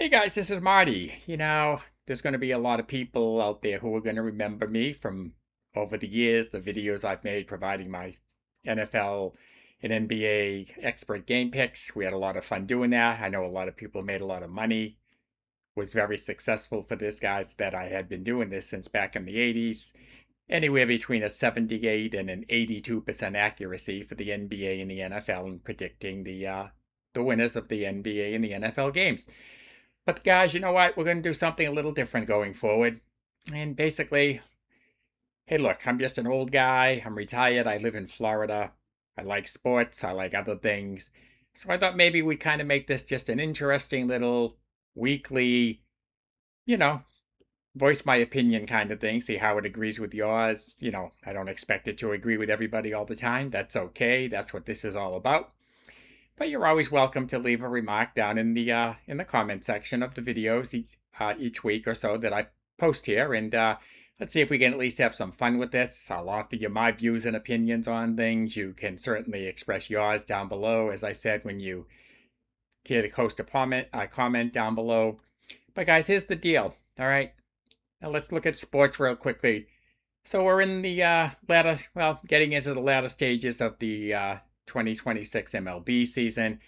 Hey guys, this is Marty. There's going to be a lot of people out there who are going to remember me from over the years, the videos I've made providing my NFL and NBA expert game picks. We had a lot of fun doing that. I know a lot of people made a lot of money. Was very successful for this, guys, that I had been doing this since back in the 80s. Anywhere between a 78 and an 82% accuracy for the NBA and the NFL in predicting the winners of the NBA and the NFL games. But guys, you know what? We're going to do something a little different going forward. And basically, hey, look, I'm just an old guy. I'm retired. I live in Florida. I like sports. I like other things. So I thought maybe we kind of make this just an interesting little weekly, you know, voice my opinion kind of thing. See how it agrees with yours. I don't expect it to agree with everybody all the time. That's okay. That's what this is all about. But you're always welcome to leave a remark down in the comment section of the videos each week or so that I post here, and let's see if we can at least have some fun with this. I'll offer you my views and opinions on things. You can certainly express yours down below, as I said, when you care to post a comment down below. But guys, here's the deal. All right, now let's look at sports real quickly. So we're in the getting into the latter stages of the 2026 MLB season.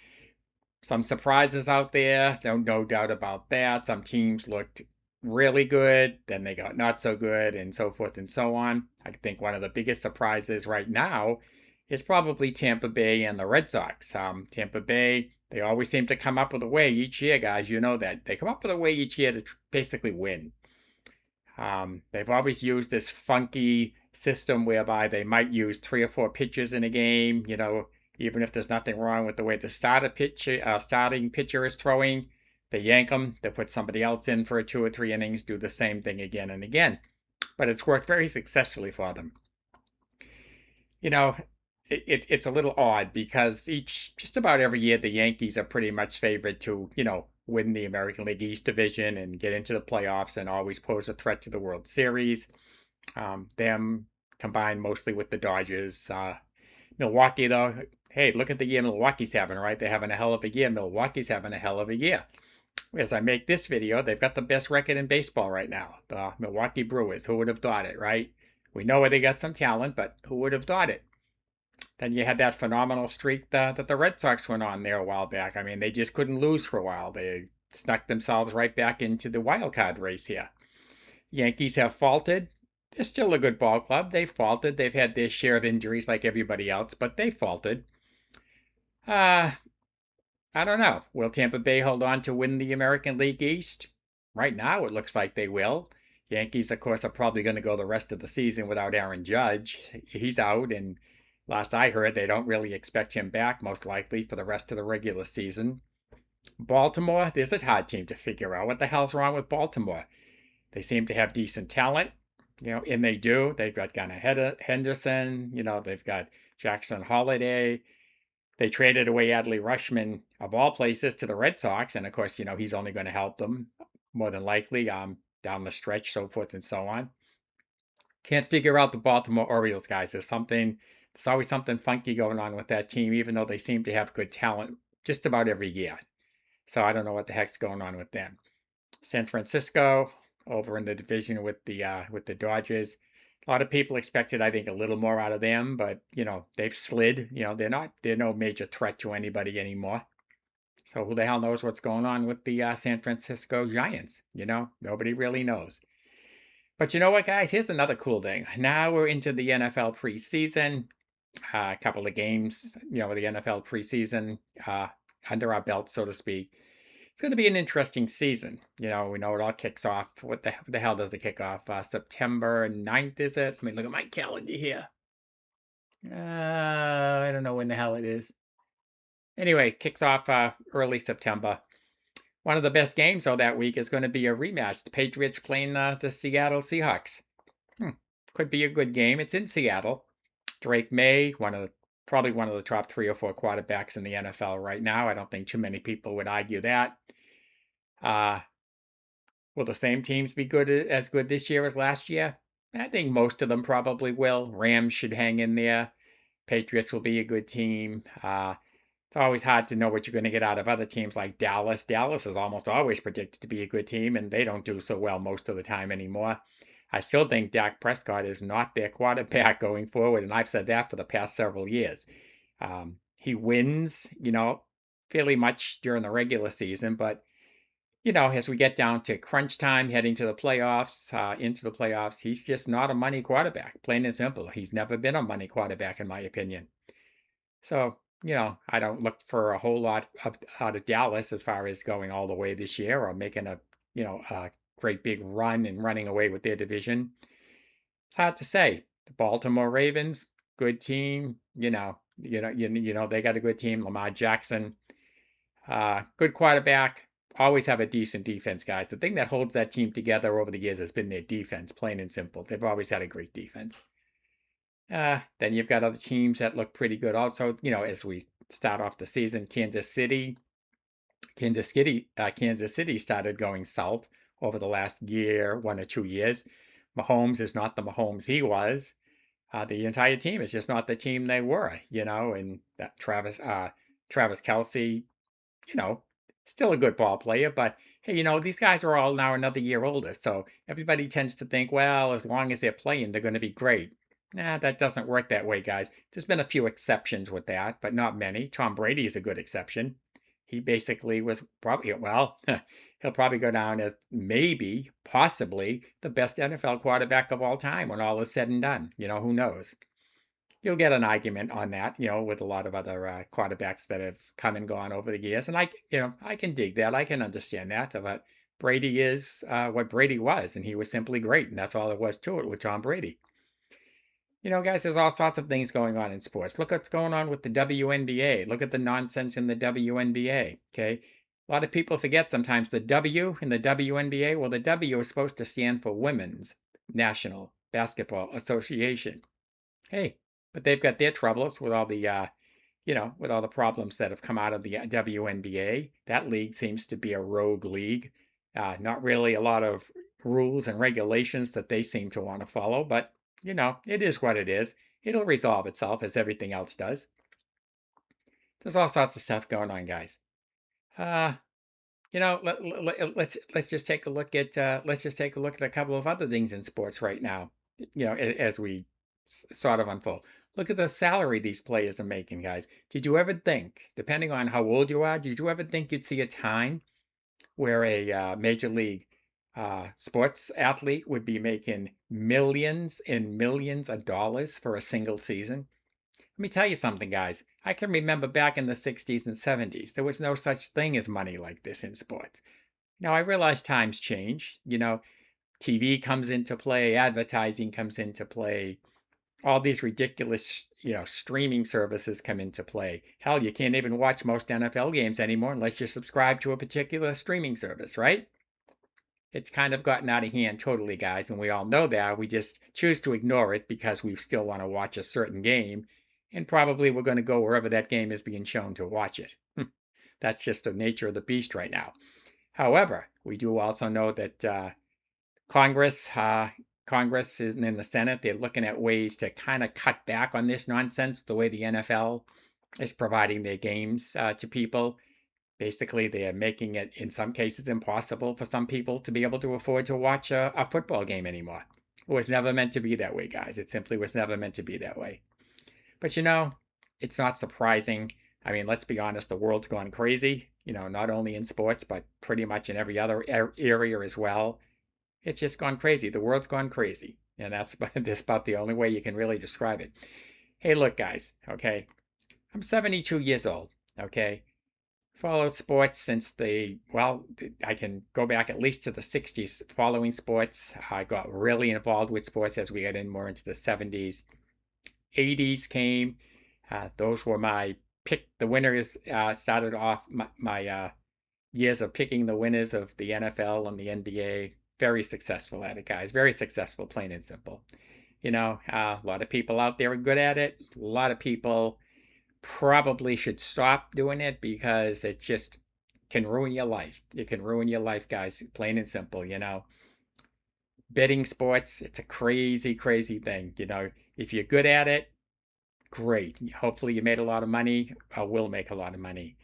Some surprises out there, no doubt about that. Some teams looked really good, then they got not so good, and so forth and so on. I think one of the biggest surprises right now is probably Tampa Bay and the Red Sox. Tampa Bay, they always seem to come up with a way each year, guys. You know that. They come up with a way each year to basically win. They've always used this funky system whereby they might use 3 or 4 pitchers in a game, even if there's nothing wrong with the way the starting pitcher is throwing. They yank them, they put somebody else in for 2 or 3 innings, do the same thing again and again. But it's worked very successfully for them. You know, it's a little odd because just about every year, the Yankees are pretty much favored to, win the American League East Division and get into the playoffs and always pose a threat to the World Series. Them combined mostly with the Dodgers. Milwaukee, though, hey, look at the year Milwaukee's having, right? They're having a hell of a year. Milwaukee's having a hell of a year. As I make this video, they've got the best record in baseball right now. The Milwaukee Brewers. Who would have thought it, right? We know they got some talent, but who would have thought it? Then you had that phenomenal streak that the Red Sox went on there a while back. I mean, they just couldn't lose for a while. They snuck themselves right back into the wild card race here. Yankees have faltered. They're still a good ball club. They've faltered. They've had their share of injuries like everybody else, but they faltered. I don't know. Will Tampa Bay hold on to win the American League East? Right now, it looks like they will. Yankees, of course, are probably going to go the rest of the season without Aaron Judge. He's out, and last I heard, they don't really expect him back, most likely, for the rest of the regular season. Baltimore, there's a hard team to figure out. What the hell's wrong with Baltimore? They seem to have decent talent, and they do. They've got Gunnar Henderson, they've got Jackson Holiday. They traded away Adley Rutschman, of all places, to the Red Sox, and of course, he's only going to help them, more than likely, down the stretch, so forth and so on. Can't figure out the Baltimore Orioles, guys. There's always something funky going on with that team, even though they seem to have good talent just about every year. So I don't know what the heck's going on with them. San Francisco, over in the division with the Dodgers. A lot of people expected, I think, a little more out of them, but they've slid. They're no major threat to anybody anymore. So who the hell knows what's going on with the San Francisco Giants? Nobody really knows. But you know what, guys? Here's another cool thing. Now we're into the NFL preseason. A couple of games, the NFL preseason under our belt, so to speak. It's going to be an interesting season. We know it all kicks off. What the hell does it kick off? September 9th, is it? Let me look at my calendar here. I don't know when the hell it is. Anyway, kicks off early September. One of the best games, though, that week is going to be a rematch. The Patriots playing the Seattle Seahawks. Could be a good game. It's in Seattle. Drake May, probably one of the top 3 or 4 quarterbacks in the NFL right now. I don't think too many people would argue that. Will the same teams be as good this year as last year? I think most of them probably will. Rams should hang in there. Patriots will be a good team. It's always hard to know what you're going to get out of other teams like Dallas. Dallas is almost always predicted to be a good team, and they don't do so well most of the time anymore. I still think Dak Prescott is not their quarterback going forward, and I've said that for the past several years. He wins, fairly much during the regular season, but as we get down to crunch time, heading to the playoffs, into the playoffs, he's just not a money quarterback, plain and simple. He's never been a money quarterback, in my opinion. So, I don't look for a whole lot out of Dallas as far as going all the way this year or making a great big run and running away with their division. It's hard to say. The Baltimore Ravens, good team. They got a good team. Lamar Jackson, good quarterback. Always have a decent defense, guys. The thing that holds that team together over the years has been their defense, plain and simple. They've always had a great defense. Then you've got other teams that look pretty good also, as we start off the season. Kansas City started going south over the last year, 1 or 2 years. Mahomes is not the Mahomes he was. The entire team is just not the team they were, and that Travis Kelce, still a good ball player, but hey, these guys are all now another year older, so everybody tends to think, well, as long as they're playing, they're going to be great. Nah, that doesn't work that way, guys. There's been a few exceptions with that, but not many. Tom Brady is a good exception. He basically was probably, well, he'll probably go down as maybe, possibly, the best NFL quarterback of all time when all is said and done. Who knows? You'll get an argument on that, with a lot of other quarterbacks that have come and gone over the years. And I can dig that. I can understand that. But Brady is what Brady was, and he was simply great. And that's all there was to it with Tom Brady. Guys, there's all sorts of things going on in sports. Look what's going on with the WNBA. Look at the nonsense in the WNBA, okay? A lot of people forget sometimes the W in the WNBA. Well, the W is supposed to stand for Women's National Basketball Association. Hey, but they've got their troubles with all the, with all the problems that have come out of the WNBA. That league seems to be a rogue league. Not really a lot of rules and regulations that they seem to want to follow, but it is what it is. It'll resolve itself as everything else does. There's all sorts of stuff going on, guys. Let's just take a look at a couple of other things in sports right now. As we sort of unfold. Look at the salary these players are making, guys. Did you ever think, depending on how old you are, did you ever think you'd see a time where a major league sports athlete would be making millions and millions of dollars for a single season? Let me tell you something, guys. I can remember back in the 60s and 70s, there was no such thing as money like this in sports. Now, I realize times change. TV comes into play, advertising comes into play, all these ridiculous, streaming services come into play. Hell, you can't even watch most NFL games anymore unless you subscribe to a particular streaming service, right? It's kind of gotten out of hand totally, guys, and we all know that. We just choose to ignore it because we still want to watch a certain game, and probably we're going to go wherever that game is being shown to watch it. That's just the nature of the beast right now. However, we do also know that Congress is in the Senate. They're looking at ways to kind of cut back on this nonsense, the way the NFL is providing their games to people. Basically, they're making it, in some cases, impossible for some people to be able to afford to watch a football game anymore. It was never meant to be that way, guys. It simply was never meant to be that way. But it's not surprising. I mean, let's be honest, the world's gone crazy, not only in sports, but pretty much in every other area as well. It's just gone crazy. The world's gone crazy. And that's about the only way you can really describe it. Hey, look, guys, okay? I'm 72 years old, okay? Followed sports since I can go back at least to the 60s following sports. I got really involved with sports as we got more into the 70s. 80s came. Those were my pick the winners. Started off my years of picking the winners of the NFL and the NBA. Very successful at it, guys. Very successful, plain and simple. A lot of people out there are good at it. A lot of people probably should stop doing it because it just can ruin your life. It can ruin your life, guys, plain and simple, Betting sports, it's a crazy, crazy thing. If you're good at it, great. Hopefully you made a lot of money or will make a lot of money.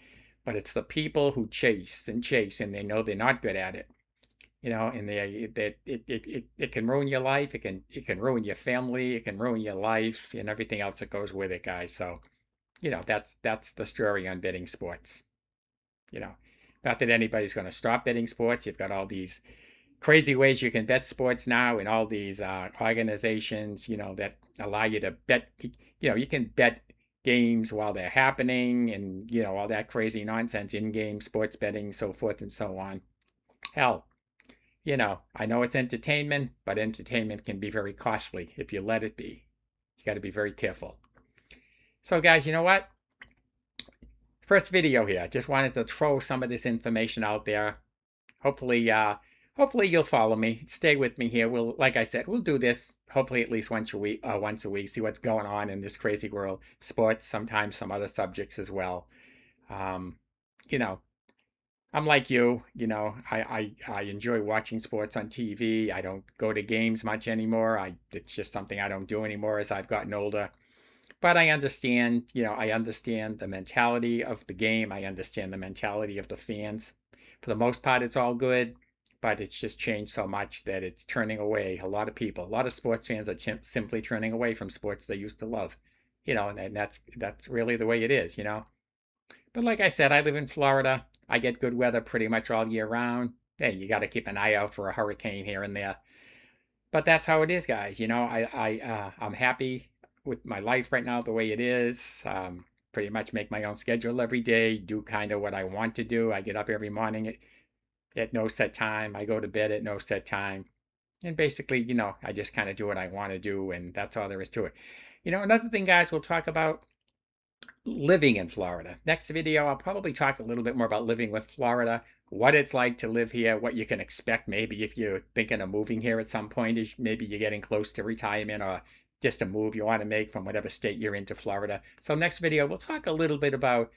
But it's the people who chase and they know they're not good at it. And it can ruin your life. It can ruin your family. It can ruin your life and everything else that goes with it, guys. So, that's the story on betting sports. You know, Not that anybody's going to stop betting sports. You've got all these crazy ways you can bet sports now, and all these organizations, that allow you to bet. You can bet games while they're happening, and all that crazy nonsense, in-game sports betting, so forth and so on. Hell, I know it's entertainment, but entertainment can be very costly if you let it be. You got to be very careful. So, guys, you know what? First video here. Just wanted to throw some of this information out there. Hopefully you'll follow me. Stay with me here. Like I said, we'll do this hopefully at least once a week. See what's going on in this crazy world. Sports, sometimes some other subjects as well. I'm like you. I enjoy watching sports on TV. I don't go to games much anymore. It's just something I don't do anymore as I've gotten older. But I understand, I understand the mentality of the game. I understand the mentality of the fans. For the most part, it's all good, but it's just changed so much that it's turning away a lot of people. A lot of sports fans are simply turning away from sports they used to love, and that's really the way it is. But like I said, I live in Florida. I get good weather pretty much all year round. Hey, you got to keep an eye out for a hurricane here and there. But that's how it is, guys. I'm happy with my life right now the way it is. Pretty much make my own schedule every day, do kind of what I want to do. I get up every morning at no set time. I go to bed at no set time. And basically, I just kind of do what I want to do, and that's all there is to it. Another thing, guys, we'll talk about living in Florida. Next video, I'll probably talk a little bit more about living with Florida, what it's like to live here, what you can expect maybe if you're thinking of moving here at some point, is maybe you're getting close to retirement or just a move you want to make from whatever state you're in to Florida. So next video, we'll talk a little bit about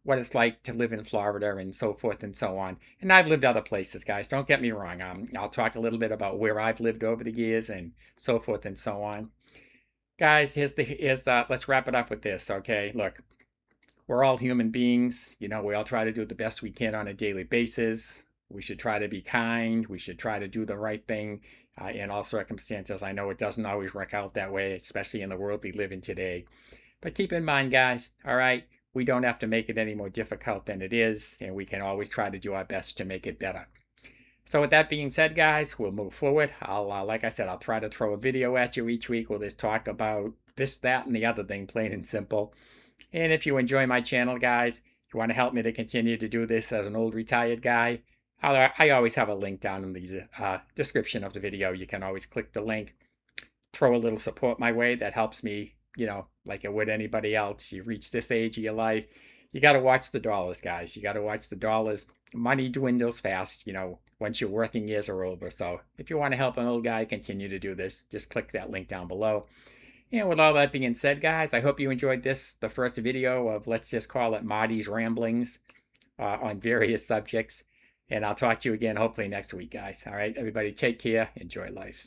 what it's like to live in Florida and so forth and so on. And I've lived other places, guys. Don't get me wrong. I'll talk a little bit about where I've lived over the years and so forth and so on. Guys, let's wrap it up with this, okay? Look, we're all human beings. We all try to do the best we can on a daily basis. We should try to be kind. We should try to do the right thing in all circumstances. I know it doesn't always work out that way, especially in the world we live in today. But keep in mind, guys, all right, we don't have to make it any more difficult than it is, and we can always try to do our best to make it better. So with that being said, guys, we'll move forward. Like I said, I'll try to throw a video at you each week. We'll just talk about this, that, and the other thing, plain and simple. And if you enjoy my channel, guys, you want to help me to continue to do this as an old retired guy, I always have a link down in the description of the video. You can always click the link, throw a little support my way. That helps me, like it would anybody else. You reach this age of your life, you got to watch the dollars, guys. You got to watch the dollars. Money dwindles fast, once your working years are over. So if you want to help an old guy continue to do this, just click that link down below. And with all that being said, guys, I hope you enjoyed the first video of, let's just call it Marty's ramblings on various subjects. And I'll talk to you again hopefully next week, guys. All right, everybody, take care. Enjoy life.